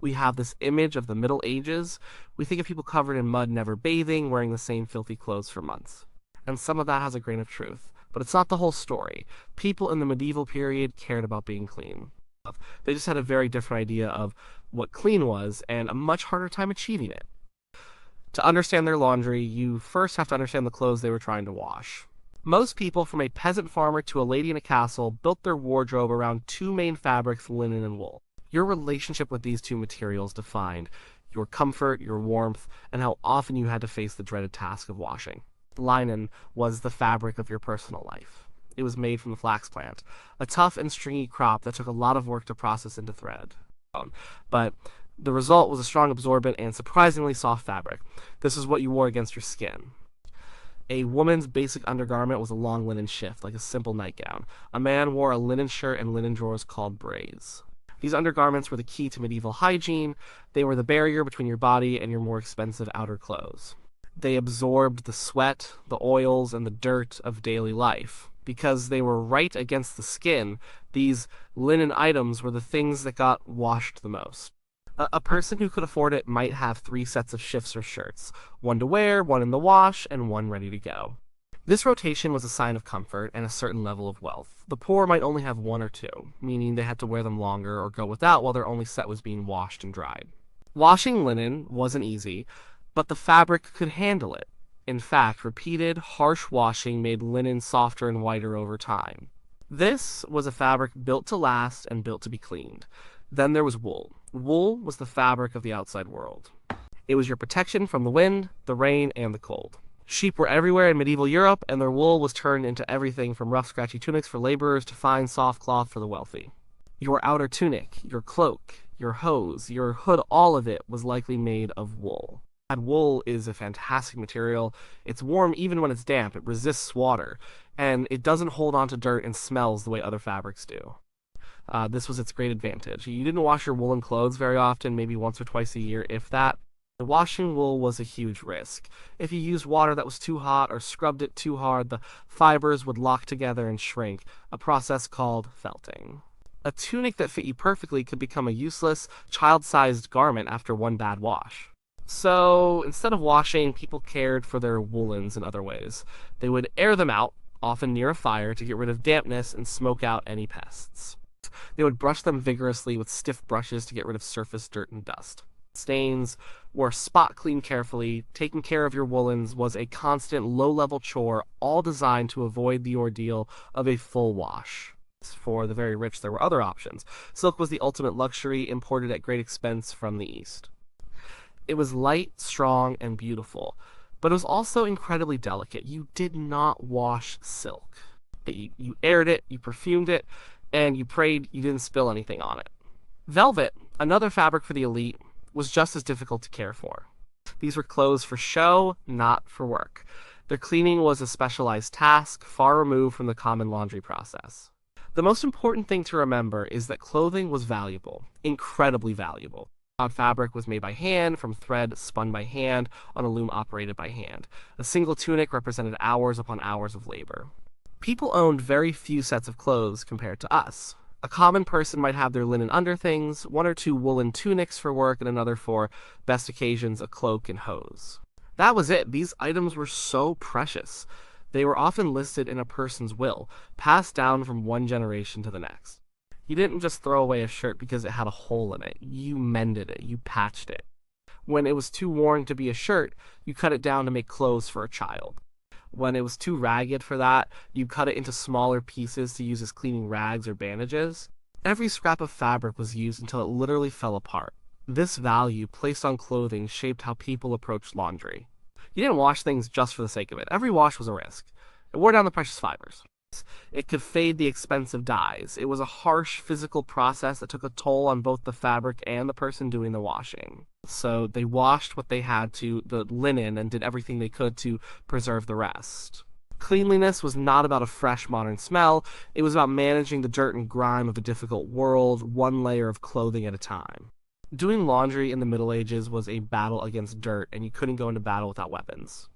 we have this image of the Middle Ages. We think of people covered in mud, never bathing, wearing the same filthy clothes for months. And some of that has a grain of truth. But it's not the whole story. People in the medieval period cared about being clean. They just had a very different idea of what clean was and a much harder time achieving it. To understand their laundry, you first have to understand the clothes they were trying to wash. Most people, from a peasant farmer to a lady in a castle, built their wardrobe around two main fabrics, linen and wool. Your relationship with these two materials defined your comfort, your warmth, and how often you had to face the dreaded task of washing. Linen was the fabric of your personal life. It was made from the flax plant, a tough and stringy crop that took a lot of work to process into thread. But the result was a strong, absorbent, and surprisingly soft fabric. This is what you wore against your skin. A woman's basic undergarment was a long linen shift, like a simple nightgown. A man wore a linen shirt and linen drawers called braids. These undergarments were the key to medieval hygiene. They were the barrier between your body and your more expensive outer clothes. They absorbed the sweat, the oils, and the dirt of daily life. Because they were right against the skin, these linen items were the things that got washed the most. A person who could afford it might have 3 sets of shifts or shirts, one to wear, one in the wash, and one ready to go. This rotation was a sign of comfort and a certain level of wealth. The poor might only have 1 or 2, meaning they had to wear them longer or go without while their only set was being washed and dried. Washing linen wasn't easy, but the fabric could handle it. In fact, repeated, harsh washing made linen softer and whiter over time. This was a fabric built to last and built to be cleaned. Then there was wool. Wool was the fabric of the outside world. It was your protection from the wind, the rain, and the cold. Sheep were everywhere in medieval Europe, and their wool was turned into everything from rough, scratchy tunics for laborers to fine, soft cloth for the wealthy. Your outer tunic, your cloak, your hose, your hood, all of it was likely made of wool. And wool is a fantastic material. It's warm even when it's damp. It resists water, and it doesn't hold on to dirt and smells the way other fabrics do. This was its great advantage. You didn't wash your woolen clothes very often, maybe once or twice a year, if that. Washing wool was a huge risk. If you used water that was too hot or scrubbed it too hard, the fibers would lock together and shrink, a process called felting. A tunic that fit you perfectly could become a useless, child-sized garment after one bad wash. So, instead of washing, people cared for their woolens in other ways. They would air them out, often near a fire, to get rid of dampness and smoke out any pests. They would brush them vigorously with stiff brushes to get rid of surface dirt and dust. Stains were spot cleaned carefully. Taking care of your woolens was a constant, low-level chore, all designed to avoid the ordeal of a full wash. For the very rich, there were other options. Silk was the ultimate luxury, imported at great expense from the East. It was light, strong, and beautiful, but it was also incredibly delicate. You did not wash silk. You aired it, you perfumed it, and you prayed you didn't spill anything on it. Velvet, another fabric for the elite, was just as difficult to care for. These were clothes for show, not for work. Their cleaning was a specialized task, far removed from the common laundry process. The most important thing to remember is that clothing was valuable, incredibly valuable. Fabric was made by hand, from thread spun by hand on a loom operated by hand. A single tunic represented hours upon hours of labor. People owned very few sets of clothes compared to us. A common person might have their linen underthings, 1 or 2 woolen tunics for work, and another for best occasions, a cloak and hose. That was it. These items were so precious. They were often listed in a person's will, passed down from one generation to the next. You didn't just throw away a shirt because it had a hole in it. You mended it. You patched it. When it was too worn to be a shirt, you cut it down to make clothes for a child. When it was too ragged for that, you cut it into smaller pieces to use as cleaning rags or bandages. Every scrap of fabric was used until it literally fell apart. This value placed on clothing shaped how people approached laundry. You didn't wash things just for the sake of it. Every wash was a risk. It wore down the precious fibers. It could fade the expensive dyes. It was a harsh physical process that took a toll on both the fabric and the person doing the washing. So they washed what they had to, the linen, and did everything they could to preserve the rest. Cleanliness was not about a fresh, modern smell. It was about managing the dirt and grime of a difficult world, one layer of clothing at a time. Doing laundry in the Middle Ages was a battle against dirt, and you couldn't go into battle without weapons.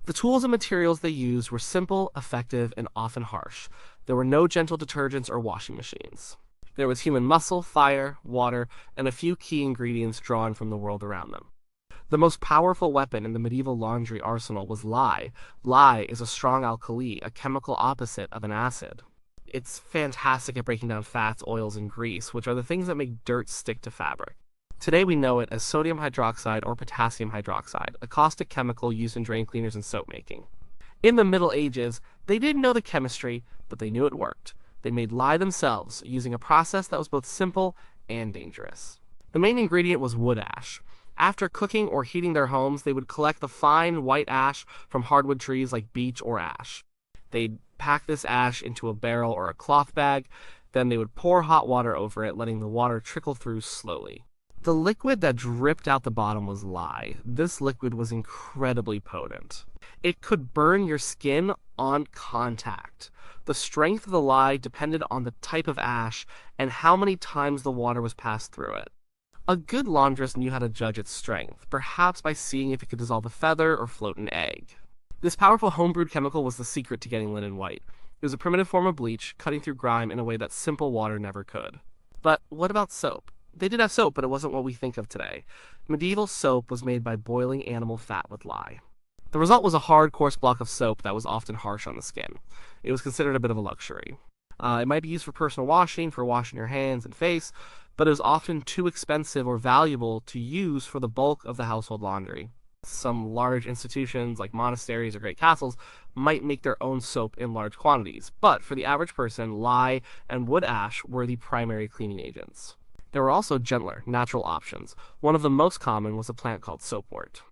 The tools and materials they used were simple, effective, and often harsh. There were no gentle detergents or washing machines. There was human muscle, fire, water, and a few key ingredients drawn from the world around them. The most powerful weapon in the medieval laundry arsenal was lye. Lye is a strong alkali, a chemical opposite of an acid. It's fantastic at breaking down fats, oils, and grease, which are the things that make dirt stick to fabric. Today we know it as sodium hydroxide or potassium hydroxide, a caustic chemical used in drain cleaners and soap making. In the Middle Ages, they didn't know the chemistry, but they knew it worked. They made lye themselves, using a process that was both simple and dangerous. The main ingredient was wood ash. After cooking or heating their homes, they would collect the fine white ash from hardwood trees like beech or ash. They'd pack this ash into a barrel or a cloth bag, then they would pour hot water over it, letting the water trickle through slowly. The liquid that dripped out the bottom was lye. This liquid was incredibly potent. It could burn your skin on contact. The strength of the lye depended on the type of ash and how many times the water was passed through it. A good laundress knew how to judge its strength, perhaps by seeing if it could dissolve a feather or float an egg. This powerful homebrewed chemical was the secret to getting linen white. It was a primitive form of bleach, cutting through grime in a way that simple water never could. But what about soap? They did have soap, but it wasn't what we think of today. Medieval soap was made by boiling animal fat with lye. The result was a hard, coarse block of soap that was often harsh on the skin. It was considered a bit of a luxury. It might be used for personal washing, for washing your hands and face, but it was often too expensive or valuable to use for the bulk of the household laundry. Some large institutions, like monasteries or great castles, might make their own soap in large quantities, but for the average person, lye and wood ash were the primary cleaning agents. There were also gentler, natural options. One of the most common was a plant called soapwort.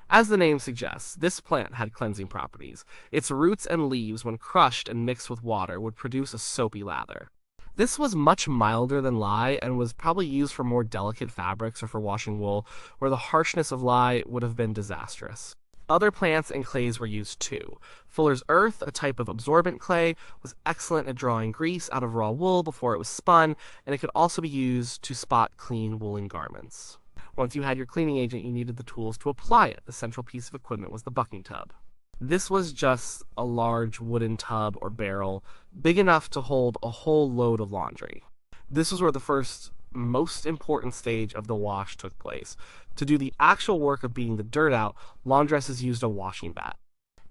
As the name suggests, this plant had cleansing properties. Its roots and leaves, when crushed and mixed with water, would produce a soapy lather. This was much milder than lye and was probably used for more delicate fabrics or for washing wool, where the harshness of lye would have been disastrous. Other plants and clays were used too. Fuller's earth, a type of absorbent clay, was excellent at drawing grease out of raw wool before it was spun, and it could also be used to spot clean woolen garments. Once you had your cleaning agent, you needed the tools to apply it. The central piece of equipment was the bucking tub. This was just a large wooden tub or barrel, big enough to hold a whole load of laundry. This was where the first, most important stage of the wash took place. To do the actual work of beating the dirt out, laundresses used a washing bat.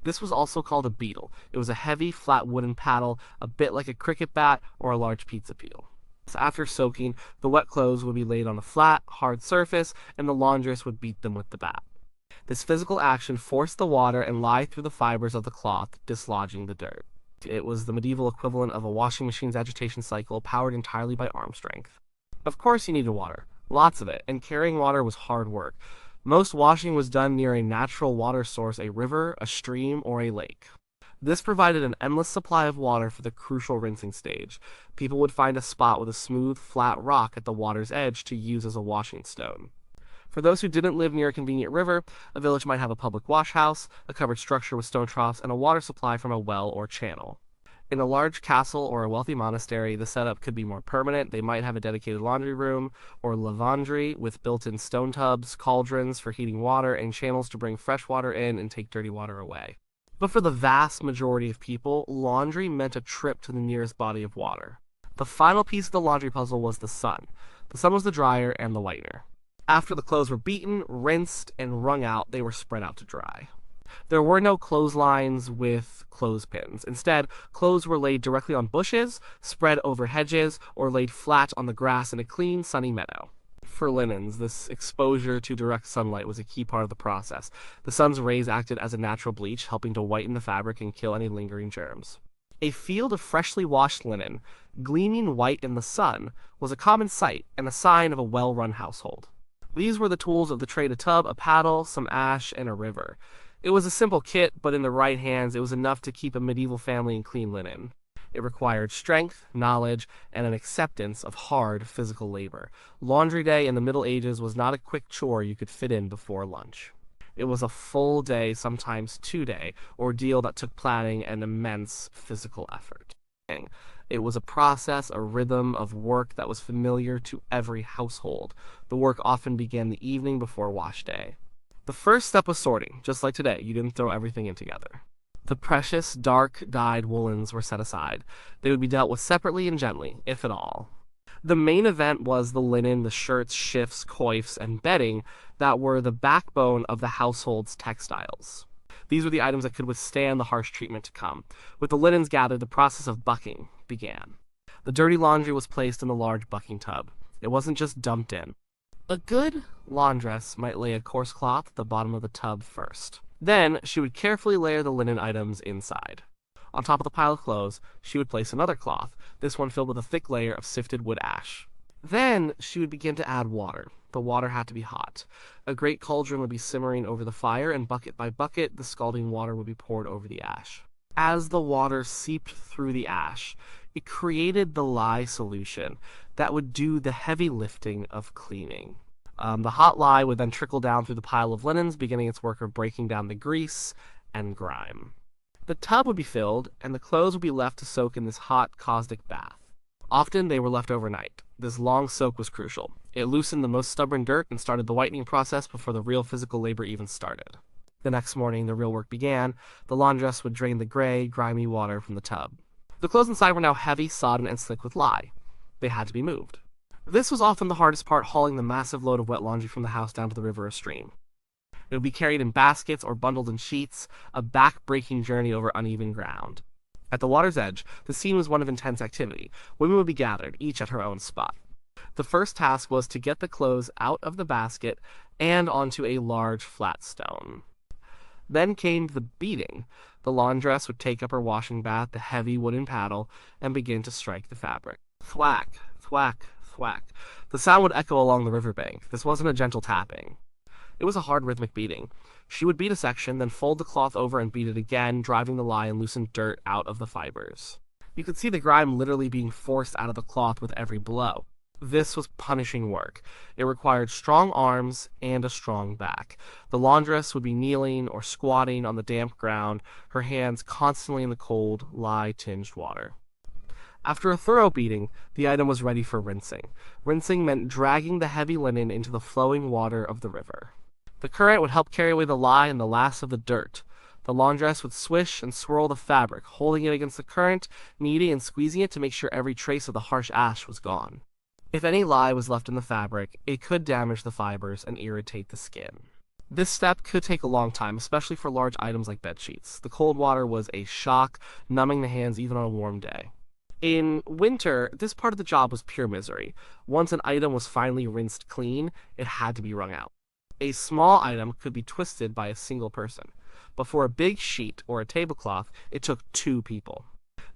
This was also called a beetle. It was a heavy, flat wooden paddle, a bit like a cricket bat or a large pizza peel. After soaking, the wet clothes would be laid on a flat, hard surface, and the laundress would beat them with the bat. This physical action forced the water and lye through the fibers of the cloth, dislodging the dirt. It was the medieval equivalent of a washing machine's agitation cycle, powered entirely by arm strength. Of course you needed water, lots of it, and carrying water was hard work. Most washing was done near a natural water source, a river, a stream, or a lake. This provided an endless supply of water for the crucial rinsing stage. People would find a spot with a smooth, flat rock at the water's edge to use as a washing stone. For those who didn't live near a convenient river, a village might have a public wash house, a covered structure with stone troughs, and a water supply from a well or channel. In a large castle or a wealthy monastery, the setup could be more permanent. They might have a dedicated laundry room or lavandry with built-in stone tubs, cauldrons for heating water, and channels to bring fresh water in and take dirty water away. But for the vast majority of people, laundry meant a trip to the nearest body of water. The final piece of the laundry puzzle was the sun. The sun was the dryer and the whitener. After the clothes were beaten, rinsed, and wrung out, they were spread out to dry. There were no clotheslines with clothespins. Instead, clothes were laid directly on bushes, spread over hedges, or laid flat on the grass in a clean, sunny meadow. For linens, this exposure to direct sunlight was a key part of the process. The sun's rays acted as a natural bleach, helping to whiten the fabric and kill any lingering germs. A field of freshly washed linen, gleaming white in the sun, was a common sight and a sign of a well-run household. These were the tools of the trade: a tub, a paddle, some ash, and a river. It was a simple kit, but in the right hands it was enough to keep a medieval family in clean linen. It required strength, knowledge, and an acceptance of hard physical labor. Laundry day in the Middle Ages was not a quick chore you could fit in before lunch. It was a full day, sometimes 2-day, ordeal that took planning and immense physical effort. It was a process, a rhythm of work that was familiar to every household. The work often began the evening before wash day. The first step was sorting. Just like today, you didn't throw everything in together. The precious, dark-dyed woolens were set aside. They would be dealt with separately and gently, if at all. The main event was the linen, the shirts, shifts, coifs, and bedding that were the backbone of the household's textiles. These were the items that could withstand the harsh treatment to come. With the linens gathered, the process of bucking began. The dirty laundry was placed in the large bucking tub. It wasn't just dumped in. A good laundress might lay a coarse cloth at the bottom of the tub first. Then she would carefully layer the linen items inside. On top of the pile of clothes, she would place another cloth, this one filled with a thick layer of sifted wood ash. Then she would begin to add water. The water had to be hot. A great cauldron would be simmering over the fire, and bucket by bucket, the scalding water would be poured over the ash. As the water seeped through the ash, it created the lye solution that would do the heavy lifting of cleaning. The hot lye would then trickle down through the pile of linens, beginning its work of breaking down the grease and grime. The tub would be filled, and the clothes would be left to soak in this hot, caustic bath. Often they were left overnight. This long soak was crucial. It loosened the most stubborn dirt and started the whitening process before the real physical labor even started. The next morning, the real work began. The laundress would drain the gray, grimy water from the tub. The clothes inside were now heavy, sodden, and slick with lye. They had to be moved. This was often the hardest part, hauling the massive load of wet laundry from the house down to the river or stream. It would be carried in baskets or bundled in sheets, a back-breaking journey over uneven ground. At the water's edge, the scene was one of intense activity. Women would be gathered, each at her own spot. The first task was to get the clothes out of the basket and onto a large flat stone. Then came the beating. The laundress would take up her washing bath, the heavy wooden paddle, and begin to strike the fabric. Thwack, thwack, thwack. The sound would echo along the riverbank. This wasn't a gentle tapping. It was a hard rhythmic beating. She would beat a section, then fold the cloth over and beat it again, driving the lye and loosened dirt out of the fibers. You could see the grime literally being forced out of the cloth with every blow. This was punishing work. It required strong arms and a strong back. The laundress would be kneeling or squatting on the damp ground, her hands constantly in the cold, lye-tinged water. After a thorough beating, the item was ready for rinsing. Rinsing meant dragging the heavy linen into the flowing water of the river. The current would help carry away the lye and the last of the dirt. The laundress would swish and swirl the fabric, holding it against the current, kneading and squeezing it to make sure every trace of the harsh ash was gone. If any lye was left in the fabric, it could damage the fibers and irritate the skin. This step could take a long time, especially for large items like bedsheets. The cold water was a shock, numbing the hands even on a warm day. In winter, this part of the job was pure misery. Once an item was finally rinsed clean, it had to be wrung out. A small item could be twisted by a single person, but for a big sheet or a tablecloth, it took 2 people.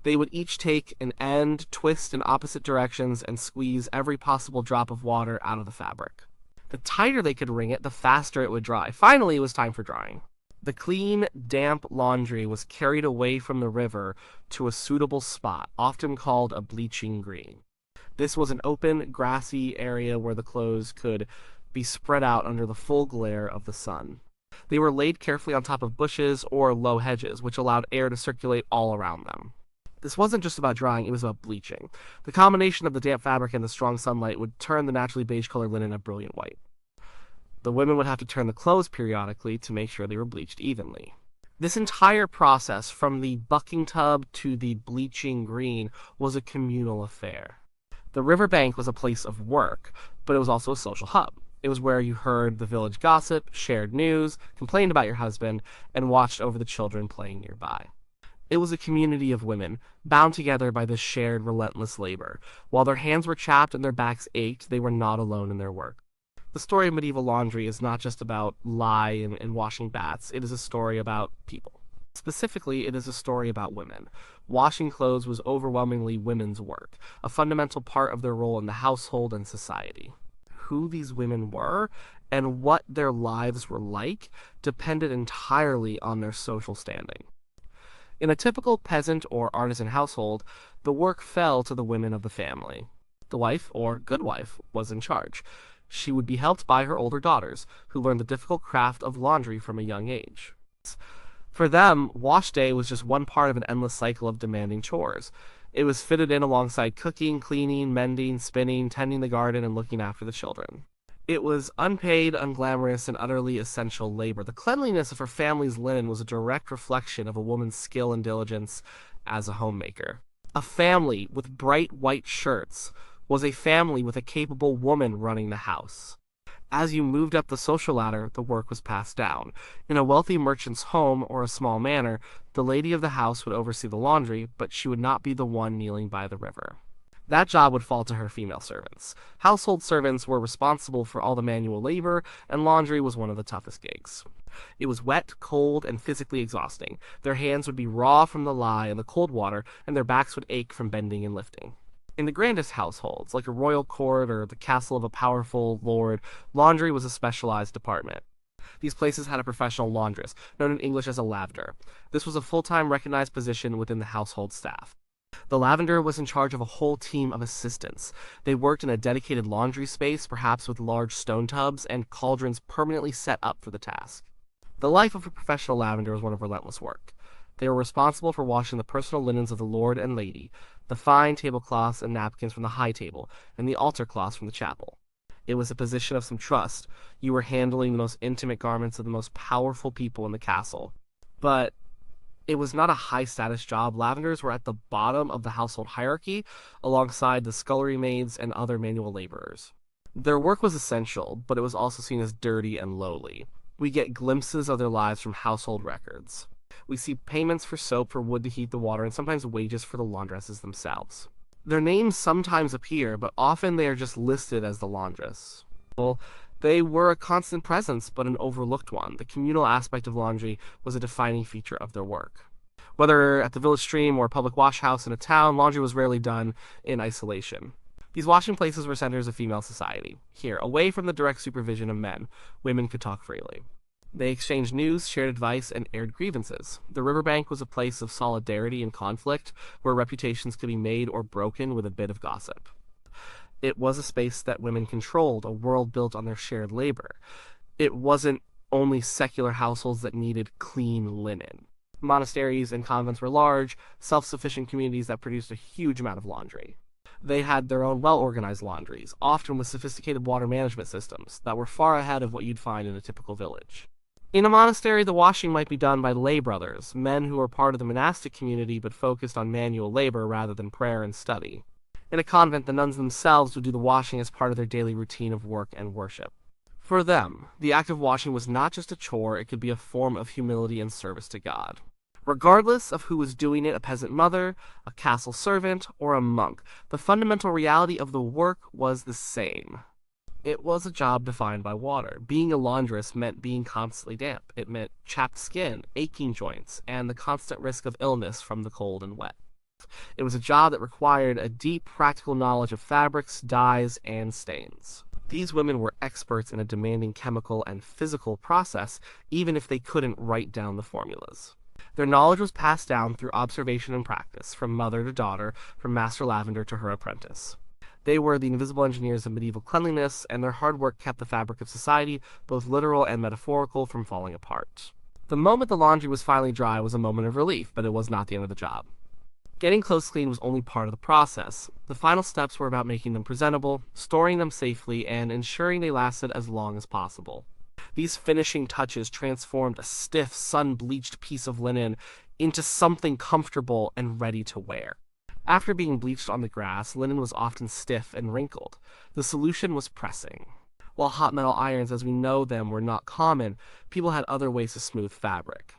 They would each take an end, twist in opposite directions, and squeeze every possible drop of water out of the fabric. The tighter they could wring it, the faster it would dry. Finally, it was time for drying. The clean, damp laundry was carried away from the river to a suitable spot, often called a bleaching green. This was an open, grassy area where the clothes could be spread out under the full glare of the sun. They were laid carefully on top of bushes or low hedges, which allowed air to circulate all around them. This wasn't just about drying, it was about bleaching. The combination of the damp fabric and the strong sunlight would turn the naturally beige-colored linen a brilliant white. The women would have to turn the clothes periodically to make sure they were bleached evenly. This entire process, from the bucking tub to the bleaching green, was a communal affair. The riverbank was a place of work, but it was also a social hub. It was where you heard the village gossip, shared news, complained about your husband, and watched over the children playing nearby. It was a community of women, bound together by this shared, relentless labor. While their hands were chapped and their backs ached, they were not alone in their work. The story of medieval laundry is not just about lye and washing baths. It is a story about people. Specifically, it is a story about women. Washing clothes was overwhelmingly women's work, a fundamental part of their role in the household and society. Who these women were and what their lives were like depended entirely on their social standing. In a typical peasant or artisan household, the work fell to the women of the family. The wife, or good wife, was in charge. She would be helped by her older daughters, who learned the difficult craft of laundry from a young age. For them, wash day was just one part of an endless cycle of demanding chores. It was fitted in alongside cooking, cleaning, mending, spinning, tending the garden, and looking after the children. It was unpaid, unglamorous, and utterly essential labor. The cleanliness of her family's linen was a direct reflection of a woman's skill and diligence as a homemaker. A family with bright white shirts was a family with a capable woman running the house. As you moved up the social ladder, the work was passed down. In a wealthy merchant's home or a small manor, the lady of the house would oversee the laundry, but she would not be the one kneeling by the river. That job would fall to her female servants. Household servants were responsible for all the manual labor, and laundry was one of the toughest gigs. It was wet, cold, and physically exhausting. Their hands would be raw from the lye and the cold water, and their backs would ache from bending and lifting. In the grandest households, like a royal court or the castle of a powerful lord, laundry was a specialized department. These places had a professional laundress, known in English as a lavender. This was a full-time recognized position within the household staff. The lavender was in charge of a whole team of assistants. They worked in a dedicated laundry space, perhaps with large stone tubs and cauldrons permanently set up for the task. The life of a professional lavender was one of relentless work. They were responsible for washing the personal linens of the lord and lady, the fine tablecloths and napkins from the high table, and the altar cloths from the chapel. It was a position of some trust. You were handling the most intimate garments of the most powerful people in the castle. But it was not a high-status job. Lavenders were at the bottom of the household hierarchy, alongside the scullery maids and other manual laborers. Their work was essential, but it was also seen as dirty and lowly. We get glimpses of their lives from household records. We see payments for soap, for wood to heat the water, and sometimes wages for the laundresses themselves. Their names sometimes appear, but often they are just listed as the laundress. Well, they were a constant presence, but an overlooked one. The communal aspect of laundry was a defining feature of their work. Whether at the village stream or a public wash house in a town, laundry was rarely done in isolation. These washing places were centers of female society. Here, away from the direct supervision of men, women could talk freely. They exchanged news, shared advice, and aired grievances. The riverbank was a place of solidarity and conflict, where reputations could be made or broken with a bit of gossip. It was a space that women controlled, a world built on their shared labor. It wasn't only secular households that needed clean linen. Monasteries and convents were large, self-sufficient communities that produced a huge amount of laundry. They had their own well-organized laundries, often with sophisticated water management systems that were far ahead of what you'd find in a typical village. In a monastery, the washing might be done by lay brothers, men who were part of the monastic community but focused on manual labor rather than prayer and study. In a convent, the nuns themselves would do the washing as part of their daily routine of work and worship. For them, the act of washing was not just a chore, it could be a form of humility and service to God. Regardless of who was doing it, a peasant mother, a castle servant, or a monk, the fundamental reality of the work was the same. It was a job defined by water. Being a laundress meant being constantly damp. It meant chapped skin, aching joints, and the constant risk of illness from the cold and wet. It was a job that required a deep practical knowledge of fabrics, dyes, and stains. These women were experts in a demanding chemical and physical process, even if they couldn't write down the formulas. Their knowledge was passed down through observation and practice, from mother to daughter, from Master Lavender to her apprentice. They were the invisible engineers of medieval cleanliness, and their hard work kept the fabric of society, both literal and metaphorical, from falling apart. The moment the laundry was finally dry was a moment of relief, but it was not the end of the job. Getting clothes clean was only part of the process. The final steps were about making them presentable, storing them safely, and ensuring they lasted as long as possible. These finishing touches transformed a stiff, sun-bleached piece of linen into something comfortable and ready to wear. After being bleached on the grass, linen was often stiff and wrinkled. The solution was pressing. While hot metal irons as we know them were not common, people had other ways to smooth fabric.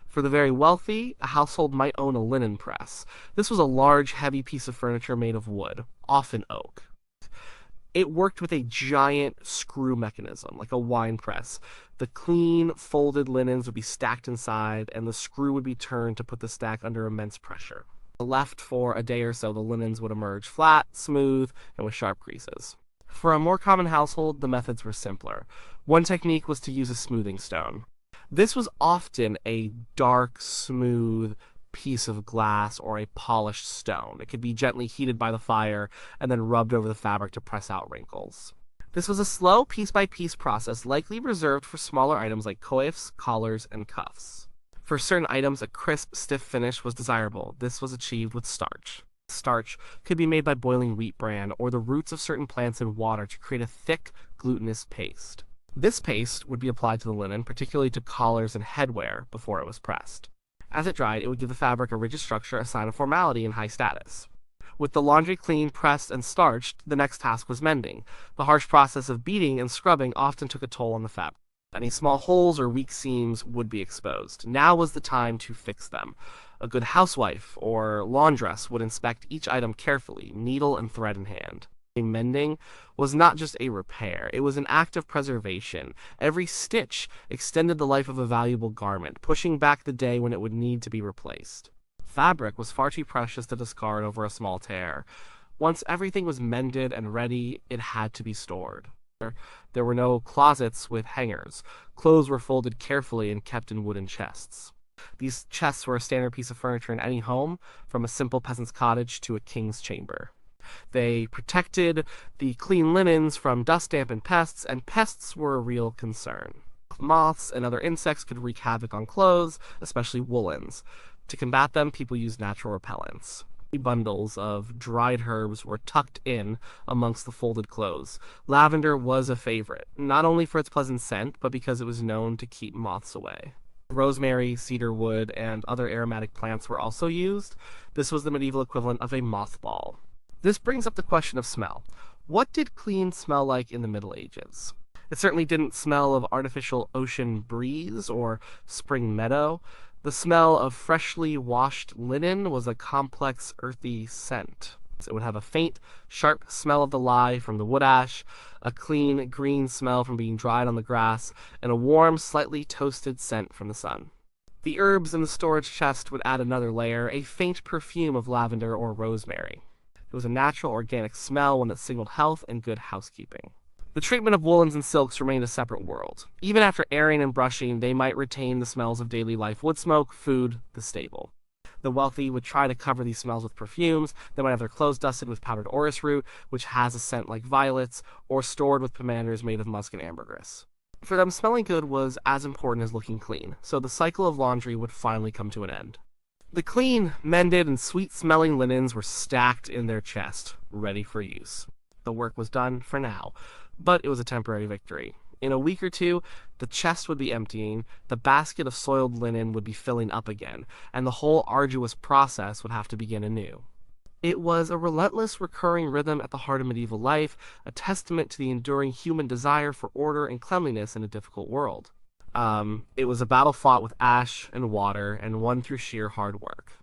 For the very wealthy, a household might own a linen press. This was a large, heavy piece of furniture made of wood, often oak. It worked with a giant screw mechanism, like a wine press. The clean, folded linens would be stacked inside, and the screw would be turned to put the stack under immense pressure. Left for a day or so, the linens would emerge flat, smooth, and with sharp creases. For a more common household, the methods were simpler. One technique was to use a smoothing stone. This was often a dark, smooth piece of glass or a polished stone. It could be gently heated by the fire and then rubbed over the fabric to press out wrinkles. This was a slow, piece-by-piece process, likely reserved for smaller items like coifs, collars, and cuffs. For certain items, a crisp, stiff finish was desirable. This was achieved with starch. Starch could be made by boiling wheat bran or the roots of certain plants in water to create a thick, glutinous paste. This paste would be applied to the linen, particularly to collars and headwear, before it was pressed. As it dried, it would give the fabric a rigid structure, a sign of formality and high status. With the laundry cleaned, pressed, and starched, the next task was mending. The harsh process of beating and scrubbing often took a toll on the fabric. Any small holes or weak seams would be exposed. Now was the time to fix them. A good housewife or laundress would inspect each item carefully, needle and thread in hand. Mending was not just a repair, it was an act of preservation. Every stitch extended the life of a valuable garment, pushing back the day when it would need to be replaced. Fabric was far too precious to discard over a small tear. Once everything was mended and ready, it had to be stored. There were no closets with hangers. Clothes were folded carefully and kept in wooden chests. These chests were a standard piece of furniture in any home, from a simple peasant's cottage to a king's chamber. They protected the clean linens from dust, damp, and pests were a real concern. Moths and other insects could wreak havoc on clothes, especially woolens. To combat them, people used natural repellents. Bundles of dried herbs were tucked in amongst the folded clothes. Lavender was a favorite, not only for its pleasant scent, but because it was known to keep moths away. Rosemary, cedar wood, and other aromatic plants were also used. This was the medieval equivalent of a mothball. This brings up the question of smell. What did clean smell like in the Middle Ages? It certainly didn't smell of artificial ocean breeze or spring meadow. The smell of freshly washed linen was a complex, earthy scent. It would have a faint, sharp smell of the lye from the wood ash, a clean, green smell from being dried on the grass, and a warm, slightly toasted scent from the sun. The herbs in the storage chest would add another layer, a faint perfume of lavender or rosemary. It was a natural, organic smell, one that signaled health and good housekeeping. The treatment of woolens and silks remained a separate world. Even after airing and brushing, they might retain the smells of daily life: wood smoke, food, the stable. The wealthy would try to cover these smells with perfumes. They might have their clothes dusted with powdered orris root, which has a scent like violets, or stored with pomanders made of musk and ambergris. For them, smelling good was as important as looking clean, so the cycle of laundry would finally come to an end. The clean, mended, and sweet-smelling linens were stacked in their chest, ready for use. The work was done for now, but it was a temporary victory. In a week or two, the chest would be emptying, the basket of soiled linen would be filling up again, and the whole arduous process would have to begin anew. It was a relentless, recurring rhythm at the heart of medieval life, a testament to the enduring human desire for order and cleanliness in a difficult world. It was a battle fought with ash and water and won through sheer hard work.